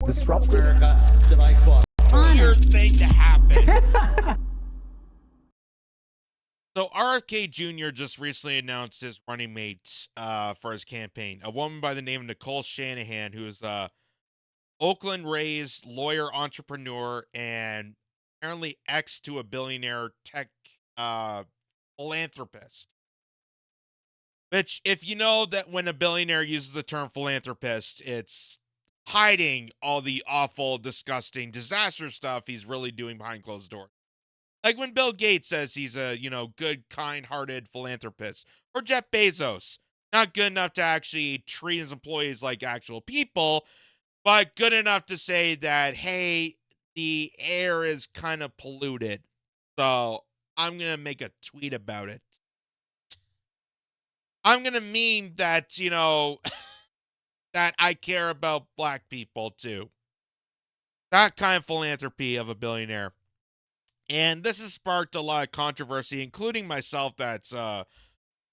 disruptive. America that I fuck. Weird thing to happen. So RFK Jr. just recently announced his running mate for his campaign, a woman by the name of Nicole Shanahan, who is a Oakland-raised lawyer, entrepreneur, and apparently ex to a billionaire tech philanthropist. Which, if you know that when a billionaire uses the term philanthropist, it's hiding all the awful, disgusting, disaster stuff he's really doing behind closed doors. Like when Bill Gates says he's a, good, kind-hearted philanthropist. Or Jeff Bezos. Not good enough to actually treat his employees like actual people, but good enough to say that, hey, the air is kind of polluted. So I'm going to make a tweet about it. I'm going to mean that, that I care about black people too. That kind of philanthropy of a billionaire. And this has sparked a lot of controversy, including myself, that's a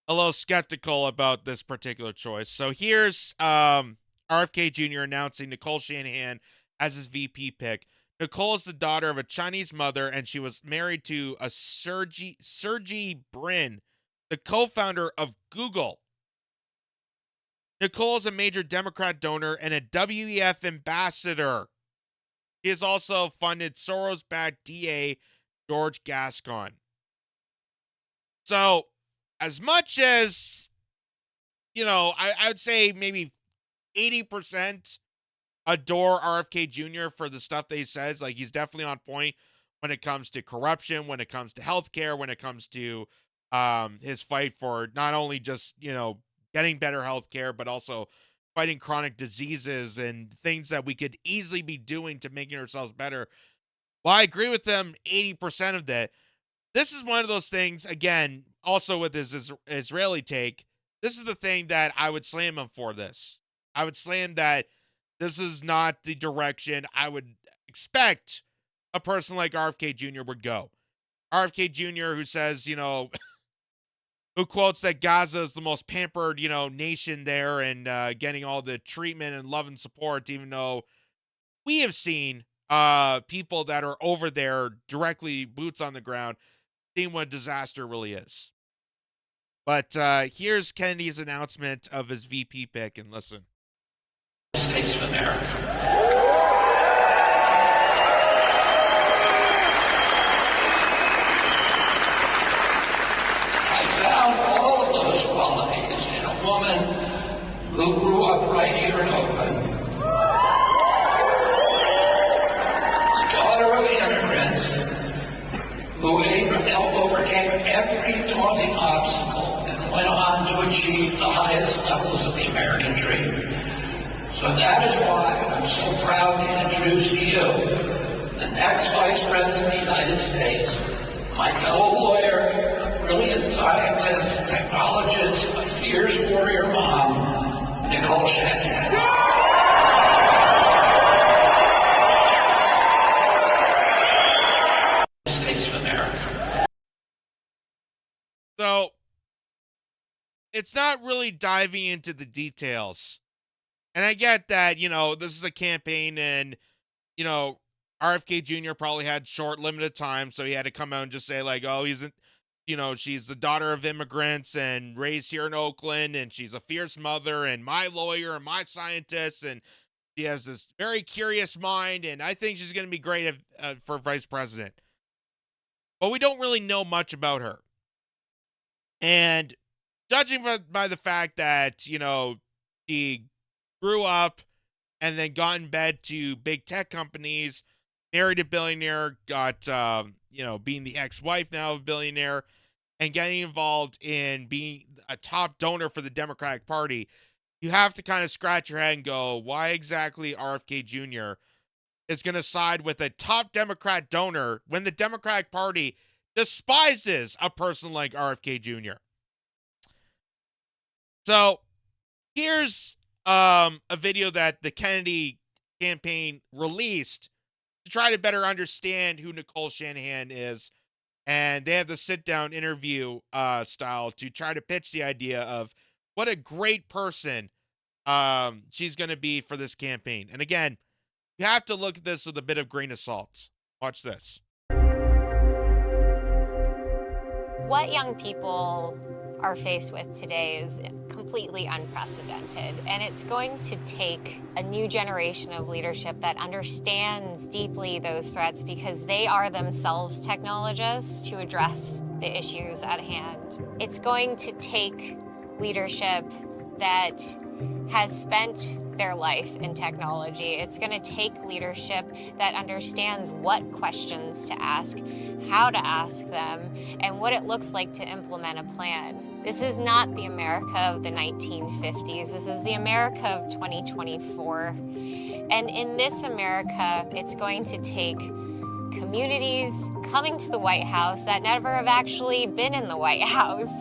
little skeptical about this particular choice. So here's RFK Jr. announcing Nicole Shanahan as his VP pick. Nicole is the daughter of a Chinese mother, and she was married to a Sergey Brin, the co-founder of Google. Nicole is a major Democrat donor and a WEF ambassador. She has also funded Soros-backed DA George Gascon. So, as much as, I would say maybe 80% adore RFK Jr. for the stuff that he says. Like, he's definitely on point when it comes to corruption, when it comes to healthcare, when it comes to his fight for not only just, getting better healthcare, but also fighting chronic diseases and things that we could easily be doing to making ourselves better. Well, I agree with them 80% of that. This is one of those things, again, also with his Israeli take, this is the thing that I would slam him for this. I would slam that this is not the direction I would expect a person like RFK Jr. would go. RFK Jr., who says, who quotes that Gaza is the most pampered, nation there and getting all the treatment and love and support, even though we have seen people that are over there directly, boots on the ground, seeing what a disaster really is. But here's Kennedy's announcement of his VP pick, and listen. States of America. I found all of those qualities in a woman who grew up right here in Oakland. Daughter of immigrants who overcame every daunting obstacle and went on to achieve the highest levels of the American dream. So that is why I'm so proud to introduce to you the next Vice President of the United States, my fellow lawyer, a brilliant scientist, technologist, a fierce warrior mom, Nicole Shanahan. So, it's not really diving into the details. And I get that, this is a campaign and, RFK Jr. probably had short, limited time, so he had to come out and just say, like, oh, she's the daughter of immigrants and raised here in Oakland, and she's a fierce mother, and my lawyer and my scientist, and she has this very curious mind, and I think she's going to be great for vice president. But we don't really know much about her. And judging by the fact that, she grew up and then got in bed to big tech companies, married a billionaire, got, being the ex-wife now of a billionaire, and getting involved in being a top donor for the Democratic Party, you have to kind of scratch your head and go, why exactly RFK Jr. is going to side with a top Democrat donor when the Democratic Party despises a person like RFK Jr.? So here's a video that the Kennedy campaign released to try to better understand who Nicole Shanahan is. And they have the sit-down interview style to try to pitch the idea of what a great person she's going to be for this campaign. And again, You have to look at this with a bit of grain of salt. Watch this. What young people are faced with today is completely unprecedented, and it's going to take a new generation of leadership that understands deeply those threats because they are themselves technologists to address the issues at hand. It's going to take leadership that has spent their life in technology. It's going to take leadership that understands what questions to ask, how to ask them, and what it looks like to implement a plan. This is not the America of the 1950s. This is the America of 2024. And in this America, it's going to take communities coming to the White House that never have actually been in the White House.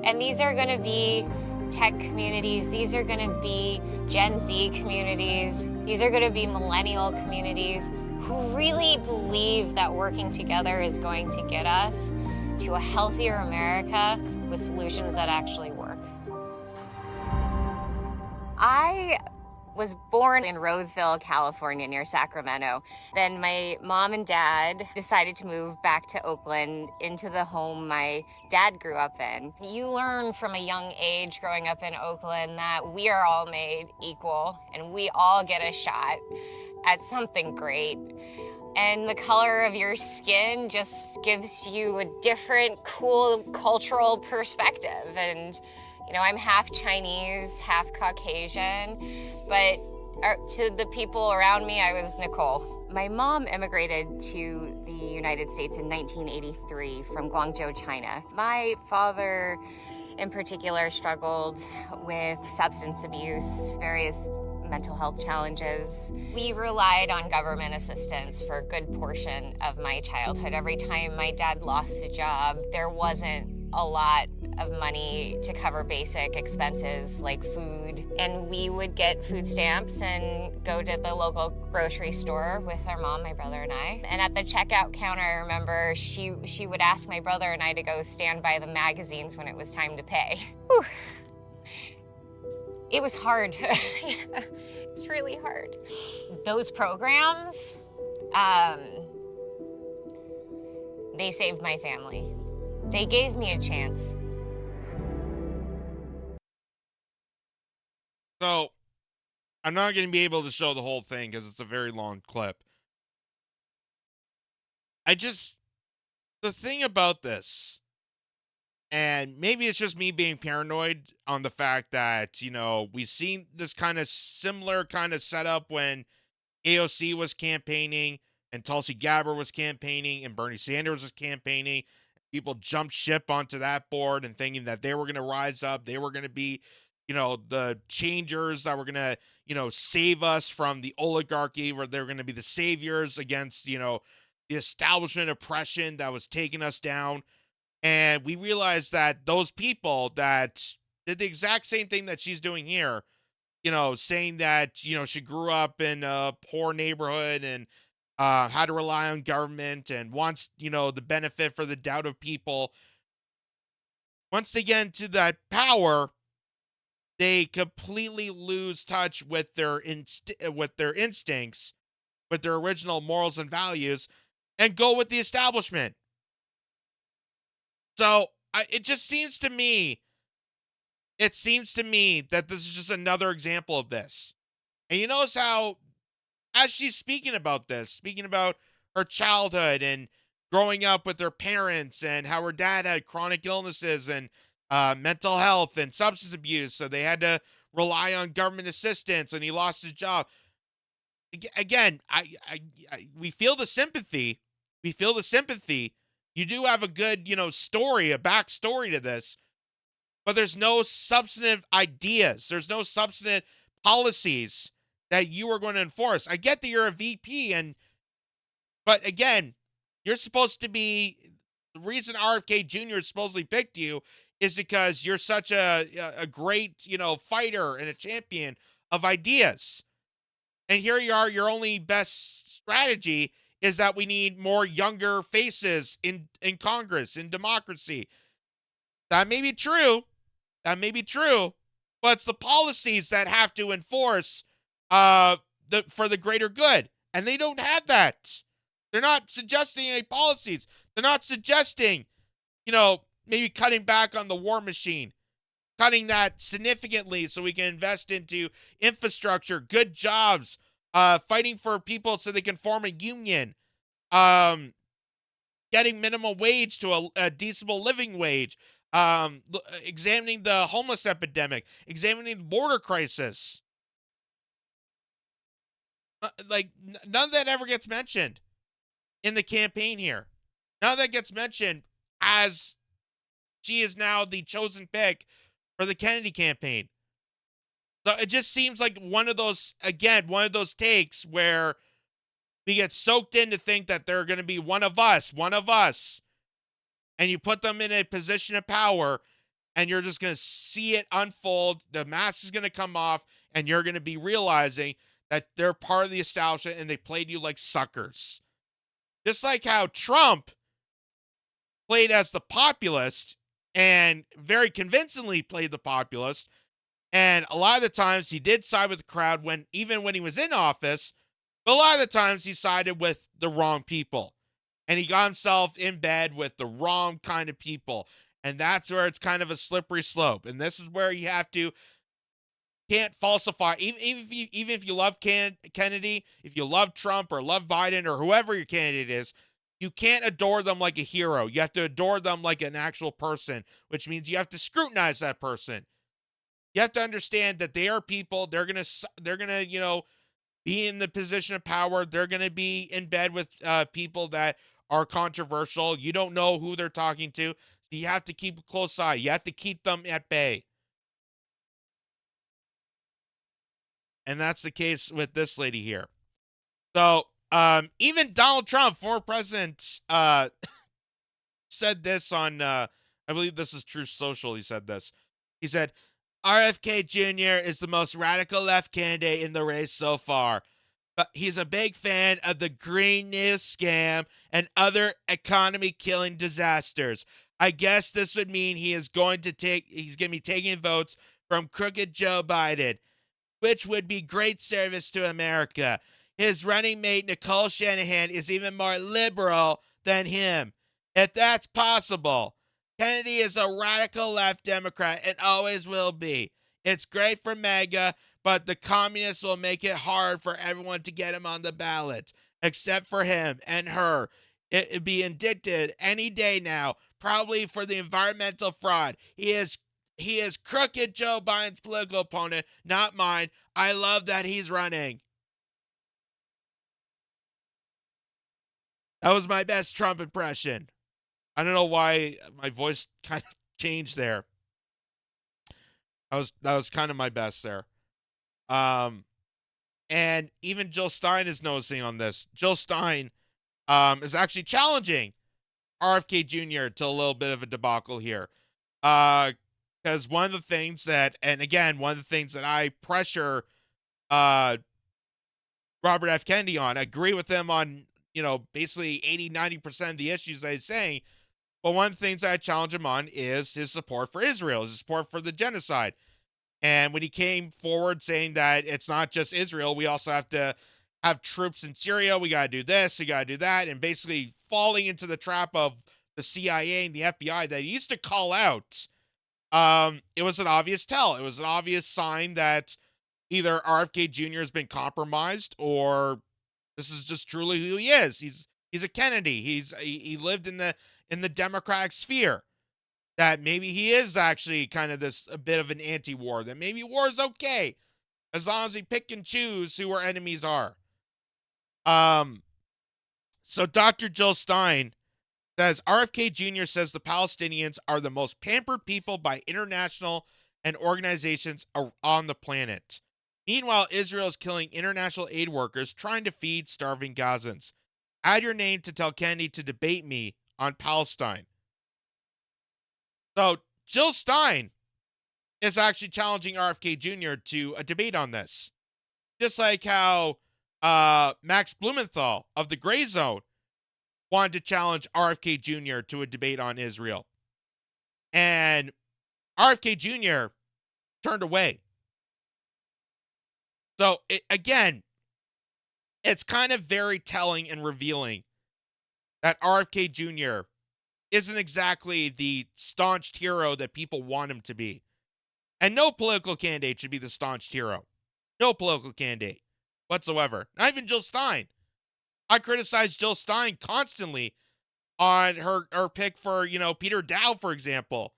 And these are going to be tech communities. These are going to be Gen Z communities. These are going to be millennial communities who really believe that working together is going to get us to a healthier America with solutions that actually work. I was born in Roseville, California, near Sacramento. Then my mom and dad decided to move back to Oakland into the home my dad grew up in. You learn from a young age growing up in Oakland that we are all made equal and we all get a shot at something great. And the color of your skin just gives you a different, cool cultural perspective. And you know, I'm half Chinese, half Caucasian, but to the people around me, I was Nicole. My mom immigrated to the United States in 1983 from Guangzhou, China. My father, in particular, struggled with substance abuse, various mental health challenges. We relied on government assistance for a good portion of my childhood. Every time my dad lost a job, there wasn't a lot of money to cover basic expenses like food. And we would get food stamps and go to the local grocery store with our mom, my brother, and I. And at the checkout counter, I remember she would ask my brother and I to go stand by the magazines when it was time to pay. Whew. It was hard. It's really hard. Those programs, they saved my family. They gave me a chance. So, I'm not going to be able to show the whole thing because it's a very long clip. The thing about this, and maybe it's just me being paranoid on the fact that, you know, we've seen this kind of similar kind of setup when AOC was campaigning and Tulsi Gabbard was campaigning and Bernie Sanders was campaigning. People jumped ship onto that board and thinking that they were going to rise up. They were going to be, you know, the changers that were going to, you know, save us from the oligarchy, where they're going to be the saviors against, you know, the establishment oppression that was taking us down. And we realized that those people that did the exact same thing that she's doing here, you know, saying that, you know, she grew up in a poor neighborhood and had to rely on government and wants, you know, the benefit for the doubt of people. Once they get into that power, they completely lose touch with their instincts, with their original morals and values, and go with the establishment. So it seems to me that this is just another example of this. And you notice how, as she's speaking about this, speaking about her childhood and growing up with her parents and how her dad had chronic illnesses and mental health and substance abuse, so they had to rely on government assistance and he lost his job. Again, we feel the sympathy. We feel the sympathy. You do have a good, you know, story, a backstory to this, but there's no substantive ideas. There's no substantive policies that you are going to enforce. I get that you're a VP, but again, you're supposed to be, the reason RFK Jr. supposedly picked you is because you're such a great, you know, fighter and a champion of ideas. And here you are, your only best strategy is that we need more younger faces in Congress, in democracy. That may be true. That may be true. But it's the policies that have to enforce for the greater good. And they don't have that. They're not suggesting any policies. They're not suggesting, maybe cutting back on the war machine, cutting that significantly so we can invest into infrastructure, good jobs, fighting for people so they can form a union, getting minimum wage to a decent living wage, examining the homeless epidemic, examining the border crisis. None of that ever gets mentioned in the campaign here. None of that gets mentioned as she is now the chosen pick for the Kennedy campaign. So it just seems like one of those takes where we get soaked in to think that they're going to be one of us, and you put them in a position of power, and you're just going to see it unfold. The mask is going to come off, and you're going to be realizing that they're part of the establishment, and they played you like suckers. Just like how Trump played as the populist, and very convincingly played the populist, and a lot of the times he did side with the crowd even when he was in office, but a lot of the times he sided with the wrong people. And he got himself in bed with the wrong kind of people. And that's where it's kind of a slippery slope. And this is where you can't falsify. Even if you love Kennedy, if you love Trump or love Biden or whoever your candidate is, you can't adore them like a hero. You have to adore them like an actual person, which means you have to scrutinize that person. You have to understand that they are people. They're gonna, be in the position of power. They're gonna be in bed with people that are controversial. You don't know who they're talking to, so you have to keep a close eye. You have to keep them at bay. And that's the case with this lady here. So, even Donald Trump, former president, said this on, I believe this is Truth Social. He said this. He said, RFK Jr. is the most radical left candidate in the race so far. But he's a big fan of the Green New scam and other economy-killing disasters. I guess this would mean he's going to be taking votes from crooked Joe Biden, which would be great service to America. His running mate, Nicole Shanahan, is even more liberal than him. If that's possible, Kennedy is a radical left Democrat and always will be. It's great for MAGA, but the communists will make it hard for everyone to get him on the ballot, except for him and her. It'd be indicted any day now, probably for the environmental fraud. He is crooked Joe Biden's political opponent, not mine. I love that he's running. That was my best Trump impression. I don't know why my voice kind of changed there. That was kind of my best there. And even Jill Stein is noticing on this. Jill Stein is actually challenging RFK Jr. to a little bit of a debacle here. Because one of the things that I pressure Robert F. Kennedy on, I agree with him on, basically 80-90% of the issues that he's saying. But one of the things that I challenge him on is his support for Israel, his support for the genocide. And when he came forward saying that it's not just Israel, we also have to have troops in Syria, we got to do this, we got to do that, and basically falling into the trap of the CIA and the FBI that he used to call out, it was an obvious tell. It was an obvious sign that either RFK Jr. has been compromised or this is just truly who he is. He's a Kennedy. He lived in the Democratic sphere. That maybe he is actually kind of a bit of an anti-war. That maybe war is okay as long as we pick and choose who our enemies are. So Dr. Jill Stein says RFK Jr. says the Palestinians are the most pampered people by international and organizations on the planet. Meanwhile, Israel is killing international aid workers trying to feed starving Gazans. Add your name to tell Kennedy to debate me on Palestine. So Jill Stein is actually challenging RFK Jr. to a debate on this. Just like how Max Blumenthal of the Gray Zone wanted to challenge RFK Jr. to a debate on Israel. And RFK Jr. turned away. So, again, it's kind of very telling and revealing that RFK Jr. isn't exactly the staunch hero that people want him to be. And no political candidate should be the staunch hero. No political candidate whatsoever. Not even Jill Stein. I criticize Jill Stein constantly on her pick for, Peter Dow, for example.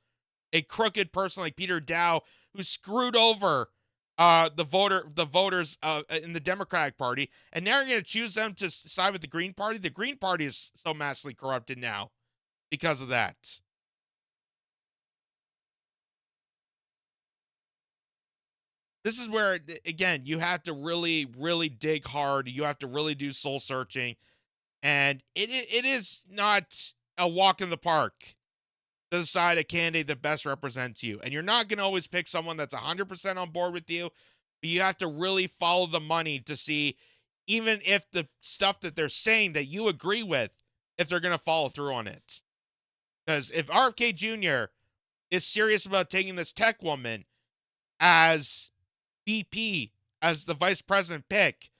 A crooked person like Peter Dow who screwed over the voters in the Democratic Party, and now you're going to choose them to side with the Green Party. The Green Party is so massively corrupted now because of that. This is where, again, you have to really, really dig hard. You have to really do soul searching, and it is not a walk in the park to decide a candidate that best represents you. And you're not going to always pick someone that's 100% on board with you, but you have to really follow the money to see, even if the stuff that they're saying that you agree with, if they're going to follow through on it. Because if RFK Jr. is serious about taking this tech woman as VP, as the vice president pick,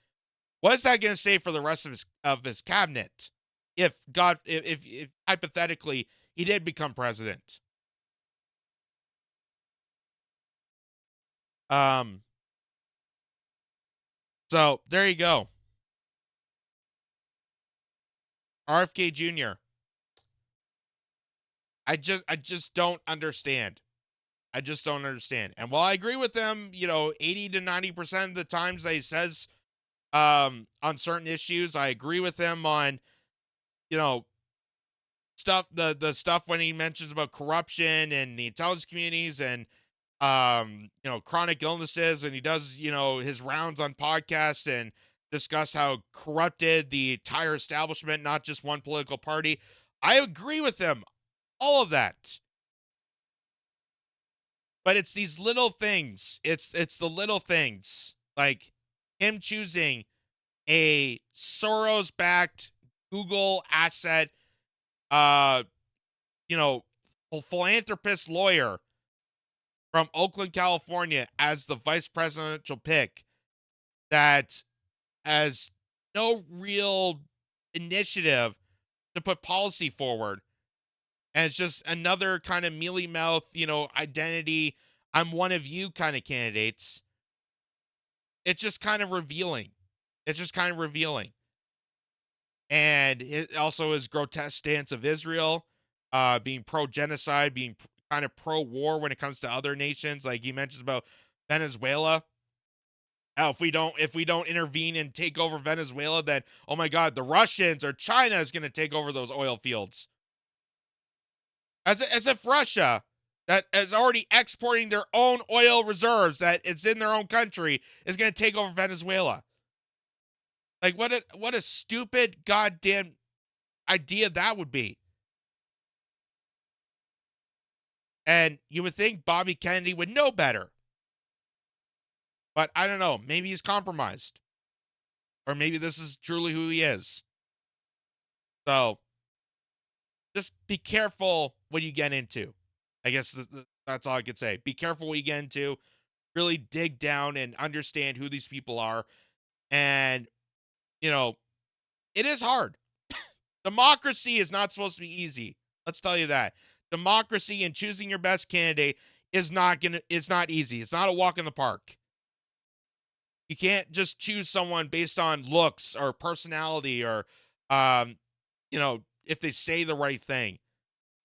what is that going to say for the rest of his cabinet? If hypothetically he did become president. So there you go. RFK Jr. I just don't understand. I just don't understand. And while I agree with him, 80 to 90% of the times that he says on certain issues, I agree with him on, stuff, the stuff when he mentions about corruption and the intelligence communities and chronic illnesses, when he does, his rounds on podcasts and discuss how corrupted the entire establishment, not just one political party. I agree with him. All of that. But it's these little things. It's the little things. Like him choosing a Soros-backed Google asset, philanthropist lawyer from Oakland, California as the vice presidential pick that has no real initiative to put policy forward. And it's just another kind of mealy mouth, identity, I'm one of you kind of candidates. It's just kind of revealing. And it also his grotesque stance of Israel, being pro-genocide, being kind of pro-war when it comes to other nations. Like he mentions about Venezuela. How if we don't intervene and take over Venezuela, then, oh my God, the Russians or China is going to take over those oil fields. As if Russia, that is already exporting their own oil reserves, that it's in their own country, is going to take over Venezuela. Like, what a stupid goddamn idea that would be. And you would think Bobby Kennedy would know better. But I don't know. Maybe he's compromised. Or maybe this is truly who he is. So, just be careful what you get into. I guess that's all I could say. Be careful what you get into. Really dig down and understand who these people are. And, it is hard. Democracy is not supposed to be easy. Let's tell you that. Democracy and choosing your best candidate is not easy. It's not a walk in the park. You can't just choose someone based on looks or personality or, if they say the right thing,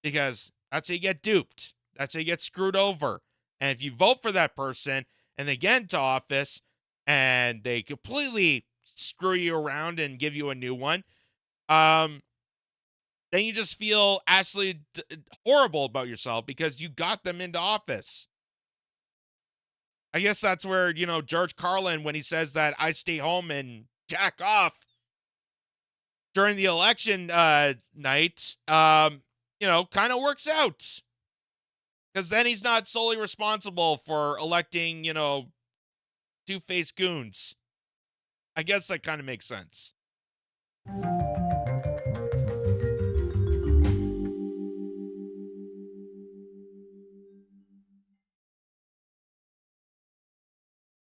because that's how you get duped. That's how you get screwed over. And if you vote for that person and they get into office and they completely screw you around and give you a new one, then you just feel absolutely horrible about yourself because you got them into office. I guess that's where, George Carlin, when he says that I stay home and jack off during the election night, kind of works out. Because then he's not solely responsible for electing, two-faced goons. I guess that kind of makes sense.